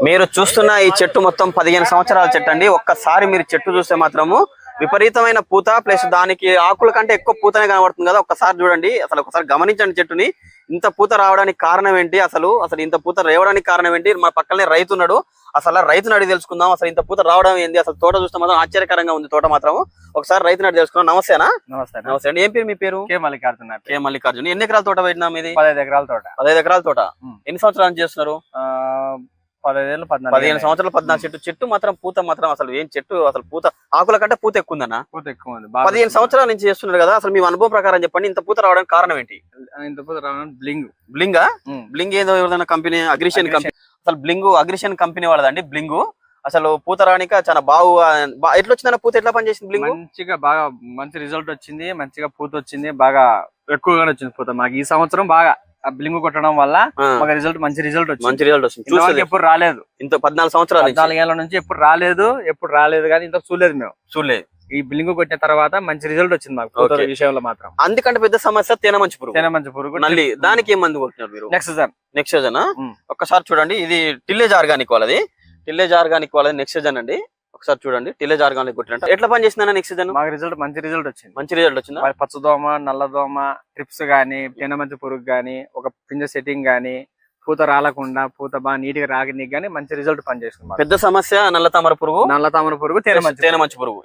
మీరు చూస్తున్న ఈ చెట్టు మొత్తం 15 సంవత్సరాల చెట్టు అండి. ఒక్కసారి మీరు చెట్టు చూస్తే మాత్రము విపరీతమైన పూత ప్లస్ దానికి ఆకుల కంటే ఎక్కువ పూతనే కనబడుతుంది కదా. ఒక్కసారి చూడండి, అసలు ఒకసారి గమనించండి చెట్టుని. ఇంత పూత రావడానికి కారణం ఏంటి, అసలు ఇంత పూత రేవడానికి కారణం ఏంటి? మా పక్కనే రైతు ఉన్నాడు, అసలు రైతుని అడిగి తెలుసుకుందాం. అసలు ఇంత పూత రావడం ఏంది, అసలు తోట చూస్తే మాత్రం ఆశ్చర్యకరంగా ఉంది తోట మాత్రం. ఒకసారి రైతుని అడిగి తెలుసుకున్నాం. నమస్తేనా? నమస్తే అండి. ఏం పేరు మీ పేరు? కే మల్లికార్జున. కే మల్లికార్జున. ఎన్ని ఎకరాల తోట పెట్టినా మీది? 15 ఎకరాల తోట. 15 ఎకరాల తోట. ఎన్ని సంవత్సరాల నుంచి చేస్తున్నారు? 15 సంవత్సరాలు 14 చెట్టు మాత్రం పూత మాత్రం అసలు ఏం చెట్టు, అసలు పూత ఆకుల కంటే పూత ఎక్కువ ఉందన్న. పూత ఎక్కువ ఉంది. 15 సంవత్సరాల నుంచి చేస్తున్నారు కదా, అసలు మీ అనుభవం ప్రకారం చెప్పండి, ఇంత పూత రావడానికి కారణం ఏంటి? ఇంత పూత రావడానికి బ్లింగ్ ఏదో ఎవరైనా కంపెనీ అగ్రిషన్ కంపెనీ, అసలు అగ్రిషన్ కంపెనీ వాళ్ళదండి బ్లింగ్. అసలు పూత రానిక చాలా ఎట్లా వచ్చిందన్న పూత, ఎట్లా పనిచేసింది బ్లింగ్? మంచిగా బాగా మంచి రిజల్ట్ వచ్చింది, మంచిగా పూత వచ్చింది, బాగా ఎక్కువగానే వచ్చింది పూత. మాకు ఈ సంవత్సరం బాగా బ్లింగ్ కొట్టడం వల్ల మాకు మంచి రిజల్ట్ వచ్చింది. ఎప్పుడు రాలేదు, ఇంత 14 సంవత్సరాలు 14 ఏళ్ల నుంచి ఎప్పుడు రాలేదు కానీ ఇంత చూడలేదు. ఈ బ్లింగ్ కొట్టిన తర్వాత మంచి రిజల్ట్ వచ్చింది మాకు పూత విషయంలో మాత్రం. అందుకంటే పెద్ద సమస్య తేనెమంచి పురుగు. నల్లి, దానికి ఏం మందు కొట్టినారు మీరు? నెక్సజన్. ఒక్కసారి చూడండి, ఇది టిల్లేజ్ ఆర్గానిక్ వాళ్ళది. నెక్సజన్ అండి. ఒకసారి చూడండి, టిల్లేజ్ ఆర్గానిక్ కొట్టినట్టు ఎట్లా పని చేసిందన్న నెక్సజన్? మాకు మంచి రిజల్ట్ వచ్చింది. పచ్చదోమ, నల్లదోమ, ట్రిప్స్ గానీ, తేనెమంచి పురుగు గానీ, ఒక పింజ సెట్టింగ్ గానీ, పూత రాలకుండా పూత బాగా నీట్ గా రాగని గానీ మంచి రిజల్ట్ పనిచేస్తుంది. పెద్ద సమస్య నల్లతామర పురుగు, తేనెమంచి పురుగు.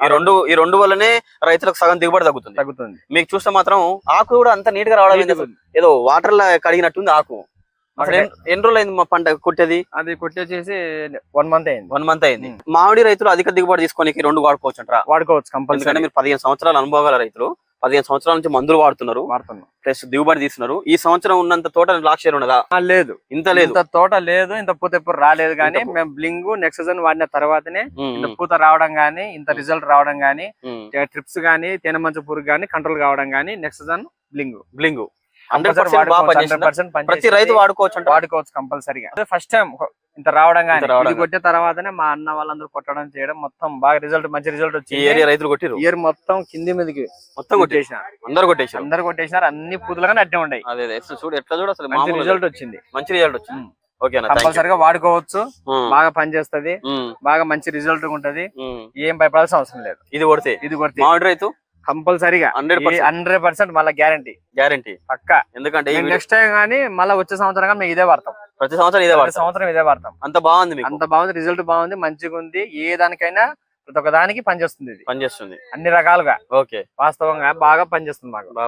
ఈ రెండు వల్లనే రైతులకు సగం దిగుబడి తగ్గుతుంది. మీకు చూస్తే మాత్రం ఆకు కూడా అంత నీట్ గా రావడం, ఏదో వాటర్ లా కడిగినట్టుంది ఆకు. ఎన్ని రోజులు అయింది మా పంట కొట్టేది? అది కొట్టేసేసి 1 మంత్ అయింది. మామిడి రైతులు అధిక దిగుబడి తీసుకోనికి 2 వాడుకోవచ్చు అంటారా? వాడుకోవచ్చు కంపల్సరీ. మీరు 15 సంవత్సరాల అనుభవాల రైతులు, 15 సంవత్సరాల నుంచి మందులు వాడుతున్నారు, ప్లస్ దిగుబడి తీస్తున్నారు. ఈ సంవత్సరం ఉన్నంత తోట లాస్ట్ ఇయర్ ఉన్నదా? లేదు, ఇంత తోట లేదు, ఇంత పూత ఎప్పుడు రాలేదు. కానీ మేము బ్లింగ్ నెక్సజన్ వాడిన తర్వాతనే ఇంత పూత రావడం గానీ, ఇంత రిజల్ట్ రావడం గానీ, ట్రిప్స్ గానీ, తేనెమంచి పురుగు గానీ కంట్రోల్ కావడం గానీ నెక్సజన్ బ్లింగ్ 100% ప్రతి రైతు వాడుకోవచ్చు కంపల్సరీగా. ఫస్ట్ టైం ఇంత రావడం కానీ కొట్టిన తర్వాతనే మా అన్న వాళ్ళందరూ కొట్టడం చేయడం మొత్తం బాగా మంచి రిజల్ట్ వచ్చింది. ఏరియా రైతులు కొట్టిరు, ఇయర్ మొత్తం కింది మీదకి మొత్తం అందరు కొట్టేసినారు. అన్ని పూతలుగానే అట్టే ఉన్నాయి. మంచి రిజల్ట్ వచ్చింది. కంపల్సరీగా వాడుకోవచ్చు, బాగా పనిచేస్తది, బాగా మంచి రిజల్ట్ ఉంటది. ఏం భయపడాల్సిన అవసరం లేదు. ఇది కొడితే మామిడి రైతు కంపల్సరీగా 100% మళ్ళీ గ్యారంటీ పక్కా. ఎందుకంటే నెక్స్ట్ టైం గానీ మళ్ళీ వచ్చే సంవత్సరం మేము ఇదే వాడతాం. ప్రతి సంవత్సరం ఇదే వాడతాం. అంత బాగుంది, రిజల్ట్ బాగుంది, మంచిగా ఉంది. ఏ దానికైనా ప్రతి ఒక్క దానికి పనిచేస్తుంది. అన్ని రకాలుగా వాస్తవంగా బాగా పనిచేస్తుంది మాకు.